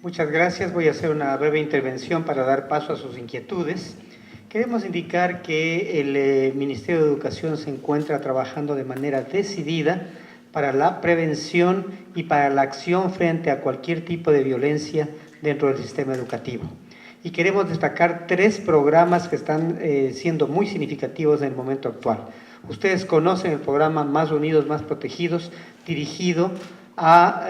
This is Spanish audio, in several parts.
Muchas gracias. Voy a hacer una breve intervención para dar paso a sus inquietudes. Queremos indicar que el Ministerio de Educación se encuentra trabajando de manera decidida para la prevención y para la acción frente a cualquier tipo de violencia dentro del sistema educativo. Y queremos destacar 3 programas que están siendo muy significativos en el momento actual. Ustedes conocen el programa Más Unidos, Más Protegidos, dirigido a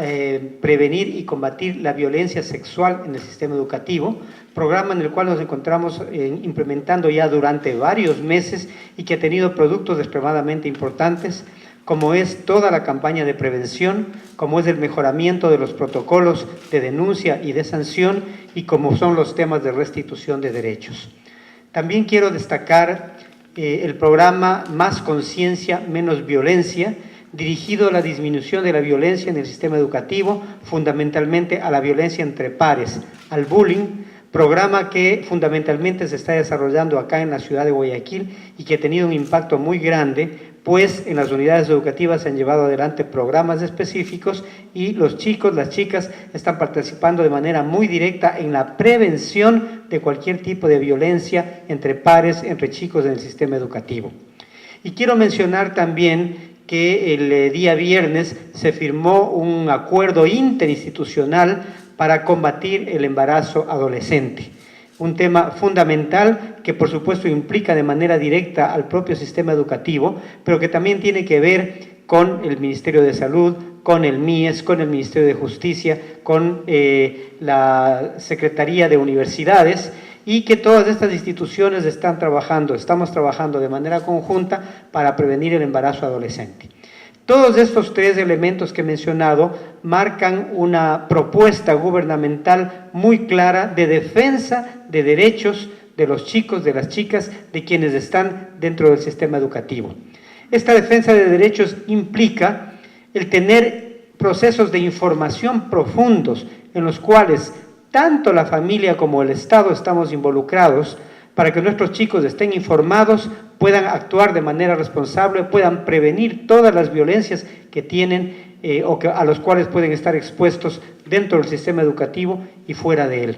prevenir y combatir la violencia sexual en el sistema educativo, programa en el cual nos encontramos implementando ya durante varios meses y que ha tenido productos extremadamente importantes, como es toda la campaña de prevención, como es el mejoramiento de los protocolos de denuncia y de sanción y como son los temas de restitución de derechos. También quiero destacar el programa Más Conciencia, Menos Violencia, dirigido a la disminución de la violencia en el sistema educativo, fundamentalmente a la violencia entre pares, al bullying, programa que fundamentalmente se está desarrollando acá en la ciudad de Guayaquil y que ha tenido un impacto muy grande, pues en las unidades educativas se han llevado adelante programas específicos y los chicos, las chicas están participando de manera muy directa en la prevención de cualquier tipo de violencia entre pares, entre chicos en el sistema educativo. Y quiero mencionar también que el día viernes se firmó un acuerdo interinstitucional para combatir el embarazo adolescente. Un tema fundamental que por supuesto implica de manera directa al propio sistema educativo, pero que también tiene que ver con el Ministerio de Salud, con el MIES, con el Ministerio de Justicia, con la Secretaría de Universidades, y que todas estas instituciones estamos trabajando de manera conjunta para prevenir el embarazo adolescente. Todos estos 3 elementos que he mencionado marcan una propuesta gubernamental muy clara de defensa de derechos de los chicos, de las chicas, de quienes están dentro del sistema educativo. Esta defensa de derechos implica el tener procesos de información profundos en los cuales tanto la familia como el Estado estamos involucrados para que nuestros chicos estén informados, puedan actuar de manera responsable, puedan prevenir todas las violencias que tienen a los cuales pueden estar expuestos dentro del sistema educativo y fuera de él.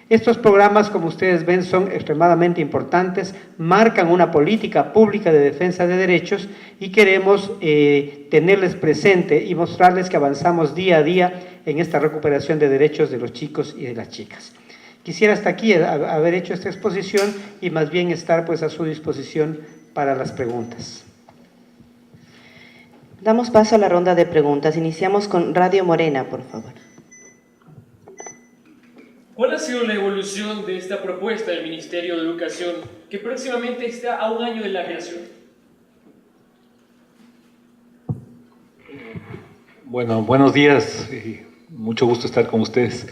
Estos programas, como ustedes ven, son extremadamente importantes, marcan una política pública de defensa de derechos y queremos tenerles presente y mostrarles que avanzamos día a día en esta recuperación de derechos de los chicos y de las chicas. Quisiera hasta aquí haber hecho esta exposición y más bien estar pues a su disposición para las preguntas. Damos paso a la ronda de preguntas. Iniciamos con Radio Morena, por favor. ¿Cuál ha sido la evolución de esta propuesta del Ministerio de Educación, que próximamente está a un año de la creación? Bueno, buenos días. Mucho gusto estar con ustedes.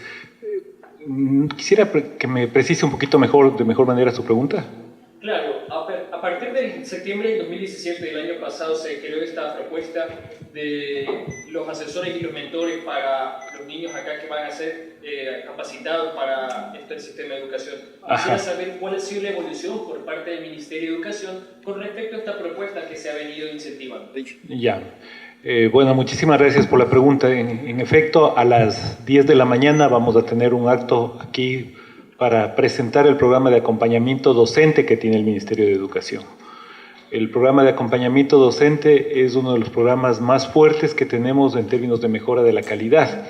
Quisiera que me precise un poquito mejor, de mejor manera su pregunta. Claro, a partir de septiembre del 2017 del año pasado se creó esta propuesta de los asesores y los mentores para los niños acá que van a ser capacitados para este sistema de educación. Quisiera saber cuál ha sido la evolución por parte del Ministerio de Educación con respecto a esta propuesta que se ha venido incentivando. Ya. Bueno, muchísimas gracias por la pregunta. En efecto, a las 10 de la mañana vamos a tener un acto aquí para presentar el programa de acompañamiento docente que tiene el Ministerio de Educación. El programa de acompañamiento docente es uno de los programas más fuertes que tenemos en términos de mejora de la calidad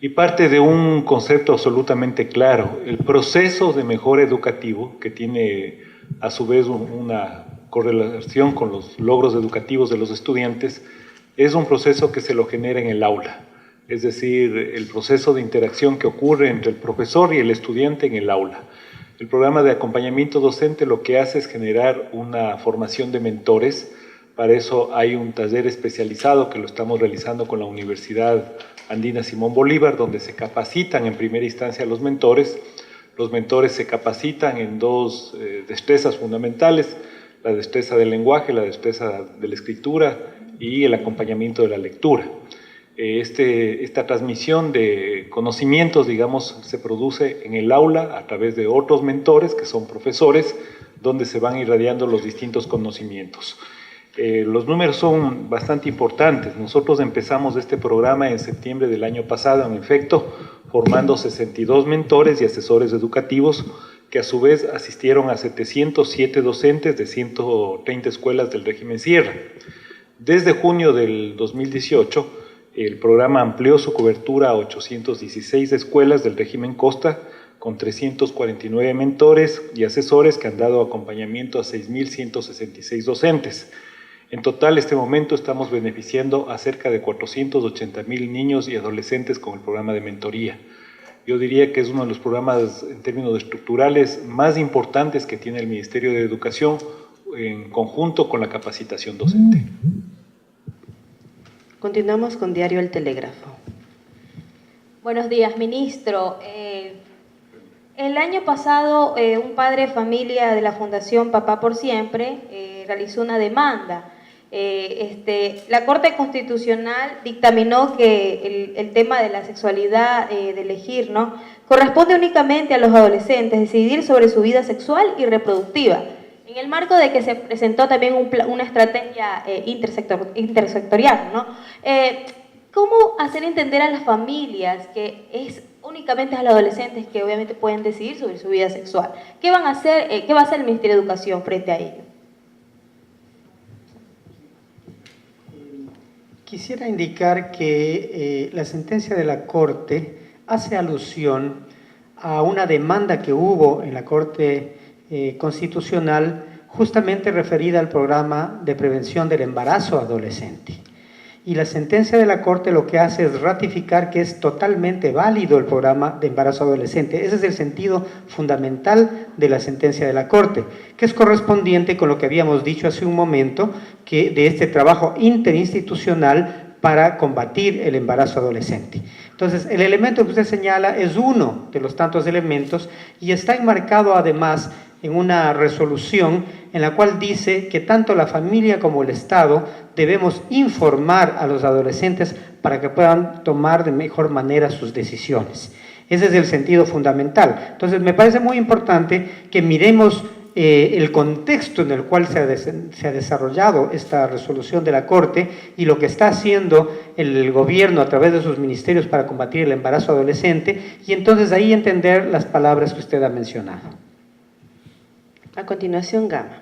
y parte de un concepto absolutamente claro. El proceso de mejora educativo, que tiene a su vez una correlación con los logros educativos de los estudiantes, es un proceso que se lo genera en el aula, es decir, el proceso de interacción que ocurre entre el profesor y el estudiante en el aula. El programa de acompañamiento docente lo que hace es generar una formación de mentores. Para eso hay un taller especializado que lo estamos realizando con la Universidad Andina Simón Bolívar, donde se capacitan en primera instancia los mentores. Los mentores se capacitan en 2 destrezas fundamentales, la destreza del lenguaje, la destreza de la escritura y el acompañamiento de la lectura. Esta transmisión de conocimientos, digamos, se produce en el aula a través de otros mentores que son profesores, donde se van irradiando los distintos conocimientos. Los números son bastante importantes. Nosotros empezamos este programa en septiembre del año pasado, en efecto, formando 62 mentores y asesores educativos que a su vez asistieron a 707 docentes de 130 escuelas del régimen Sierra. Desde junio del 2018, el programa amplió su cobertura a 816 escuelas del régimen Costa, con 349 mentores y asesores que han dado acompañamiento a 6.166 docentes. En total, este momento estamos beneficiando a cerca de 480.000 niños y adolescentes con el programa de mentoría. Yo diría que es uno de los programas en términos estructurales más importantes que tiene el Ministerio de Educación en conjunto con la capacitación docente. Continuamos con Diario El Telégrafo. Buenos días, ministro. El año pasado, un padre de familia de la Fundación Papá por Siempre realizó una demanda. La Corte Constitucional dictaminó que el tema de la sexualidad de elegir, ¿no?, corresponde únicamente a los adolescentes decidir sobre su vida sexual y reproductiva, en el marco de que se presentó también una estrategia intersectorial, ¿no? ¿Cómo hacer entender a las familias que es únicamente a los adolescentes que obviamente pueden decidir sobre su vida sexual? ¿Qué van a hacer, qué va a hacer el Ministerio de Educación frente a ello? Quisiera indicar que la sentencia de la Corte hace alusión a una demanda que hubo en la Corte Constitucional justamente referida al programa de prevención del embarazo adolescente. Y la sentencia de la Corte lo que hace es ratificar que es totalmente válido el programa de embarazo adolescente. Ese es el sentido fundamental de la sentencia de la Corte, que es correspondiente con lo que habíamos dicho hace un momento, que de este trabajo interinstitucional para combatir el embarazo adolescente. Entonces, el elemento que usted señala es uno de los tantos elementos y está enmarcado además en una resolución en la cual dice que tanto la familia como el Estado debemos informar a los adolescentes para que puedan tomar de mejor manera sus decisiones. Ese es el sentido fundamental. Entonces, me parece muy importante que miremos el contexto en el cual se ha desarrollado esta resolución de la Corte y lo que está haciendo el gobierno a través de sus ministerios para combatir el embarazo adolescente, y entonces ahí entender las palabras que usted ha mencionado. A continuación, Gama.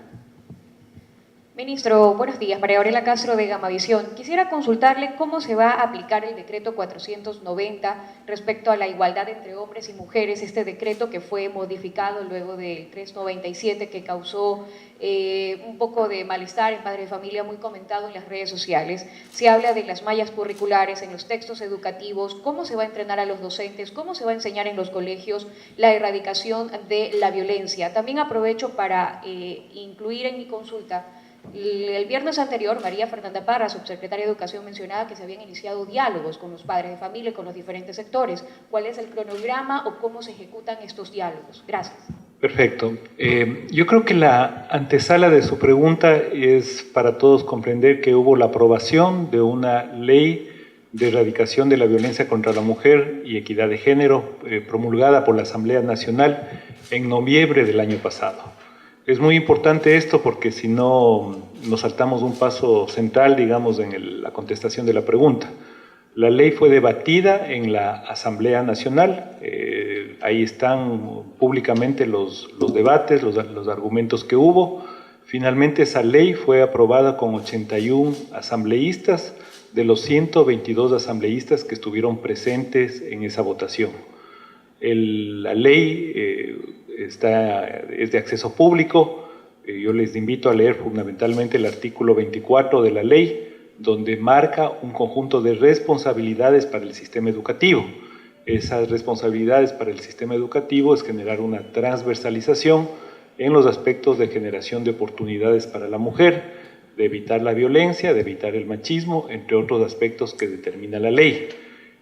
Ministro, buenos días. María Gabriela Castro de Gamavisión. Quisiera consultarle cómo se va a aplicar el decreto 490 respecto a la igualdad entre hombres y mujeres, este decreto que fue modificado luego del 397 que causó un poco de malestar en padres de familia, muy comentado en las redes sociales. Se habla de las mallas curriculares en los textos educativos, cómo se va a entrenar a los docentes, cómo se va a enseñar en los colegios la erradicación de la violencia. También aprovecho para incluir en mi consulta. El viernes anterior, María Fernanda Parra, subsecretaria de Educación, mencionaba que se habían iniciado diálogos con los padres de familia y con los diferentes sectores. ¿Cuál es el cronograma o cómo se ejecutan estos diálogos? Gracias. Perfecto. Yo creo que la antesala de su pregunta es para todos comprender que hubo la aprobación de una ley de erradicación de la violencia contra la mujer y equidad de género promulgada por la Asamblea Nacional en noviembre del año pasado. Es muy importante esto porque si no nos saltamos un paso central, digamos, en la contestación de la pregunta. La ley fue debatida en la Asamblea Nacional, ahí están públicamente los debates, los argumentos que hubo. Finalmente esa ley fue aprobada con 81 asambleístas de los 122 asambleístas que estuvieron presentes en esa votación. La ley es de acceso público. Yo les invito a leer fundamentalmente el artículo 24 de la ley, donde marca un conjunto de responsabilidades para el sistema educativo. Esas responsabilidades para el sistema educativo es generar una transversalización en los aspectos de generación de oportunidades para la mujer, de evitar la violencia, de evitar el machismo, entre otros aspectos que determina la ley.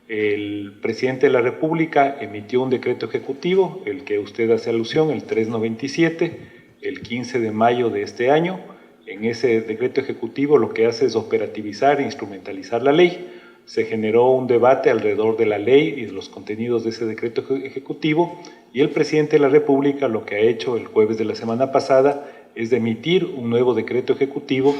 El presidente de la República emitió un decreto ejecutivo, el que usted hace alusión, el 397, el 15 de mayo de este año. En ese decreto ejecutivo lo que hace es operativizar e instrumentalizar la ley. Se generó un debate alrededor de la ley y de los contenidos de ese decreto ejecutivo, y el presidente de la República lo que ha hecho el jueves de la semana pasada es de emitir un nuevo decreto ejecutivo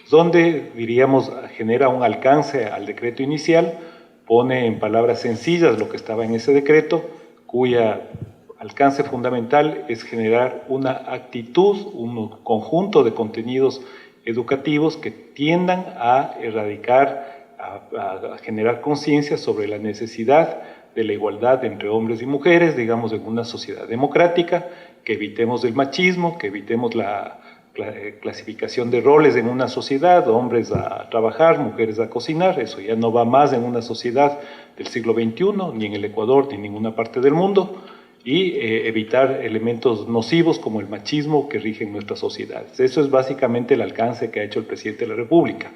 donde, diríamos, genera un alcance al decreto inicial, pone en palabras sencillas lo que estaba en ese decreto, cuya alcance fundamental es generar una actitud, un conjunto de contenidos educativos que tiendan a erradicar, a generar conciencia sobre la necesidad de la igualdad entre hombres y mujeres, digamos, en una sociedad democrática, que evitemos el machismo, que evitemos la clasificación de roles en una sociedad, hombres a trabajar, mujeres a cocinar. Eso ya no va más en una sociedad del siglo XXI, ni en el Ecuador, ni en ninguna parte del mundo, y evitar elementos nocivos como el machismo que rigen nuestras sociedades. Eso es básicamente el alcance que ha hecho el presidente de la República.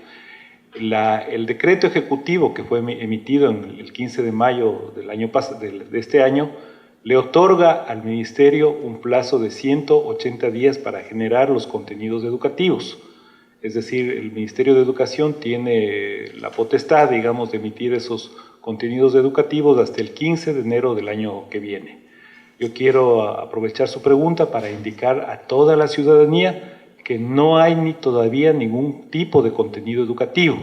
El decreto ejecutivo que fue emitido el 15 de mayo del año de este año le otorga al Ministerio un plazo de 180 días para generar los contenidos educativos. Es decir, el Ministerio de Educación tiene la potestad, digamos, de emitir esos contenidos educativos hasta el 15 de enero del año que viene. Yo quiero aprovechar su pregunta para indicar a toda la ciudadanía que no hay ni todavía ningún tipo de contenido educativo.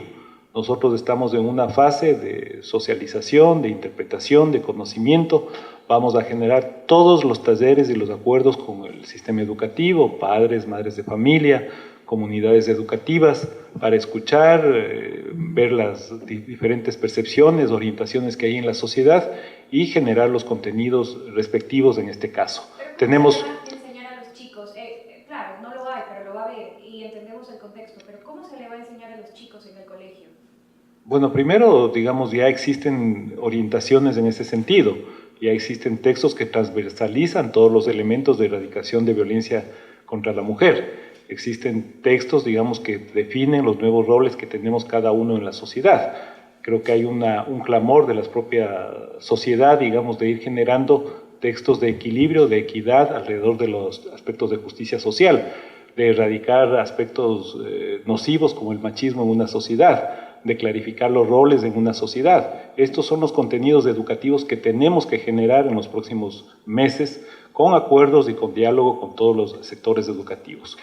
Nosotros estamos en una fase de socialización, de interpretación, de conocimiento. Vamos a generar todos los talleres y los acuerdos con el sistema educativo, padres, madres de familia, comunidades educativas, para escuchar, ver las diferentes percepciones, orientaciones que hay en la sociedad y generar los contenidos respectivos en este caso. Tenemos... enseñar a los chicos? Claro, no lo hay, pero lo va a ver y entendemos el contexto, pero ¿cómo se le va a enseñar a los chicos en el colegio? Bueno, primero, digamos, ya existen orientaciones en ese sentido, ya existen textos que transversalizan todos los elementos de erradicación de violencia contra la mujer. Existen textos, digamos, que definen los nuevos roles que tenemos cada uno en la sociedad. Creo que hay un clamor de la propia sociedad, digamos, de ir generando textos de equilibrio, de equidad alrededor de los aspectos de justicia social, de erradicar aspectos nocivos como el machismo en una sociedad, de clarificar los roles en una sociedad. Estos son los contenidos educativos que tenemos que generar en los próximos meses con acuerdos y con diálogo con todos los sectores educativos.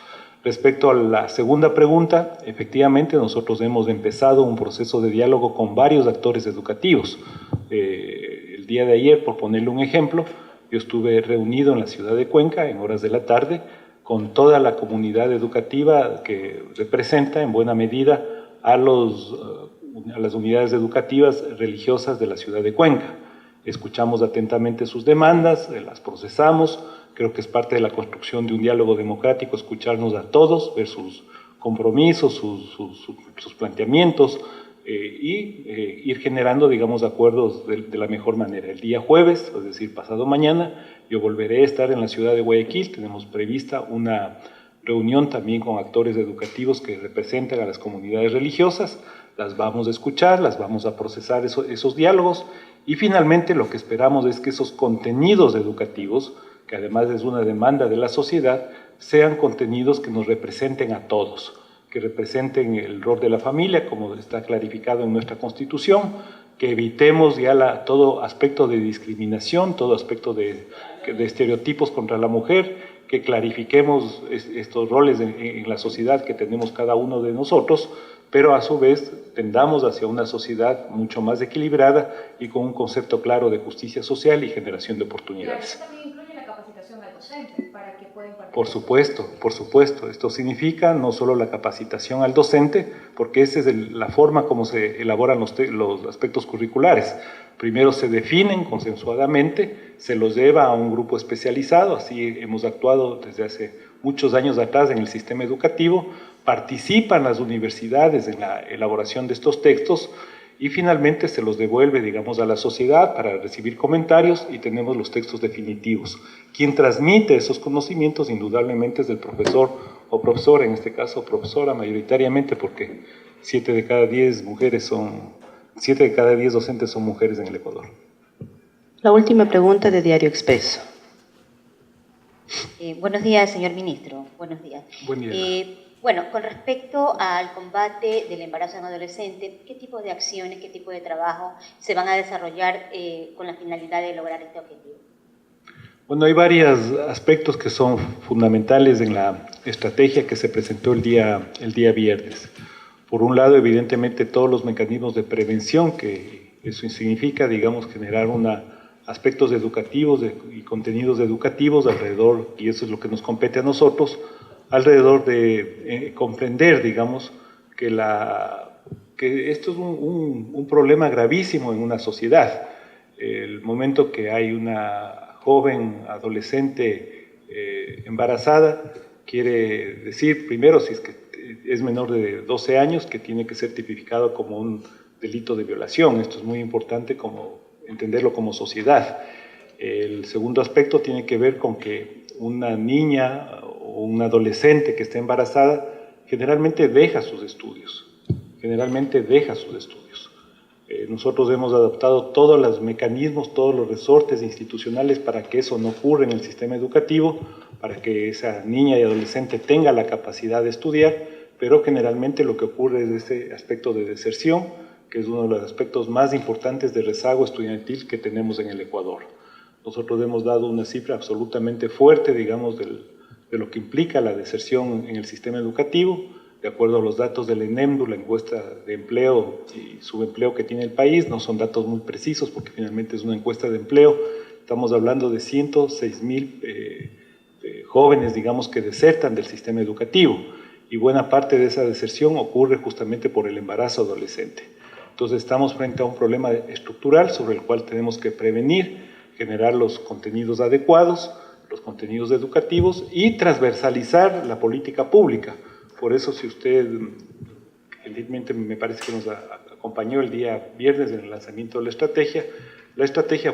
Respecto a la segunda pregunta, efectivamente nosotros hemos empezado un proceso de diálogo con varios actores educativos. El día de ayer, por ponerle un ejemplo, yo estuve reunido en la ciudad de Cuenca en horas de la tarde con toda la comunidad educativa que representa en buena medida a las unidades educativas religiosas de la ciudad de Cuenca. Escuchamos atentamente sus demandas, las procesamos. Creo que es parte de la construcción de un diálogo democrático, escucharnos a todos, ver sus compromisos, sus planteamientos y ir generando, digamos, acuerdos de la mejor manera. El día jueves, es decir, pasado mañana, yo volveré a estar en la ciudad de Guayaquil. Tenemos prevista una reunión también con actores educativos que representan a las comunidades religiosas. Las vamos a escuchar, las vamos a procesar esos diálogos y finalmente lo que esperamos es que esos contenidos educativos, que además es una demanda de la sociedad, sean contenidos que nos representen a todos, que representen el rol de la familia, como está clarificado en nuestra Constitución, que evitemos ya todo aspecto de discriminación, todo aspecto de estereotipos contra la mujer, que clarifiquemos estos roles en la sociedad que tenemos cada uno de nosotros, pero a su vez tendamos hacia una sociedad mucho más equilibrada y con un concepto claro de justicia social y generación de oportunidades. Claro, también incluye la capacitación al docente para que pueda impartir. Por supuesto. Esto significa no solo la capacitación al docente, porque esa es la forma como se elaboran los aspectos curriculares. Primero se definen consensuadamente, se los lleva a un grupo especializado, así hemos actuado desde hace muchos años atrás en el sistema educativo, participan las universidades en la elaboración de estos textos y finalmente se los devuelve, digamos, a la sociedad para recibir comentarios y tenemos los textos definitivos. Quien transmite esos conocimientos indudablemente es el profesor o profesora, en este caso profesora mayoritariamente, porque 7 de cada 10 docentes son mujeres en el Ecuador. La última pregunta de Diario Expreso. Buenos días, señor ministro. Buenos días. Buen día. Bueno, con respecto al combate del embarazo en adolescentes, ¿qué tipo de acciones, qué tipo de trabajo se van a desarrollar con la finalidad de lograr este objetivo? Bueno, hay varios aspectos que son fundamentales en la estrategia que se presentó el día viernes. Por un lado, evidentemente, todos los mecanismos de prevención que Eso significa, digamos, generar aspectos educativos y contenidos educativos alrededor, y eso es lo que nos compete a nosotros, alrededor de comprender, digamos, que esto es un problema gravísimo en una sociedad. El momento que hay una joven adolescente embarazada, quiere decir, primero, si es que es menor de 12 años, que tiene que ser tipificado como un delito de violación. Esto es muy importante entenderlo como sociedad. El segundo aspecto tiene que ver con que una niña o un adolescente que está embarazada generalmente deja sus estudios. Nosotros hemos adoptado todos los mecanismos, todos los resortes institucionales para que eso no ocurra en el sistema educativo, para que esa niña y adolescente tenga la capacidad de estudiar, pero generalmente lo que ocurre es este aspecto de deserción, que es uno de los aspectos más importantes de rezago estudiantil que tenemos en el Ecuador. Nosotros hemos dado una cifra absolutamente fuerte, digamos, de lo que implica la deserción en el sistema educativo. De acuerdo a los datos del ENEMDU, la encuesta de empleo y subempleo que tiene el país, no son datos muy precisos porque finalmente es una encuesta de empleo. Estamos hablando de 106.000 jóvenes, digamos, que desertan del sistema educativo, y buena parte de esa deserción ocurre justamente por el embarazo adolescente. Entonces estamos frente a un problema estructural sobre el cual tenemos que prevenir, generar los contenidos adecuados, los contenidos educativos y transversalizar la política pública. Por eso, si usted, felizmente me parece que nos acompañó el día viernes en el lanzamiento de la estrategia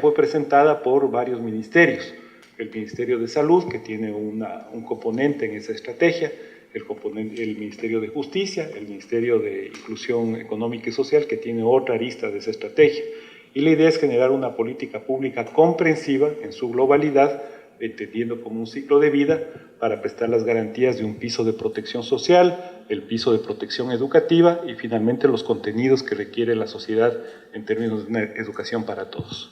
fue presentada por varios ministerios. El Ministerio de Salud, que tiene un componente en esa estrategia, el Ministerio de Justicia, el Ministerio de Inclusión Económica y Social, que tiene otra arista de esa estrategia. Y la idea es generar una política pública comprensiva en su globalidad, entendiendo como un ciclo de vida, para prestar las garantías de un piso de protección social, el piso de protección educativa y finalmente los contenidos que requiere la sociedad en términos de una educación para todos.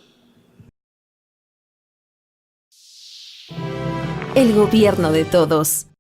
El gobierno de todos.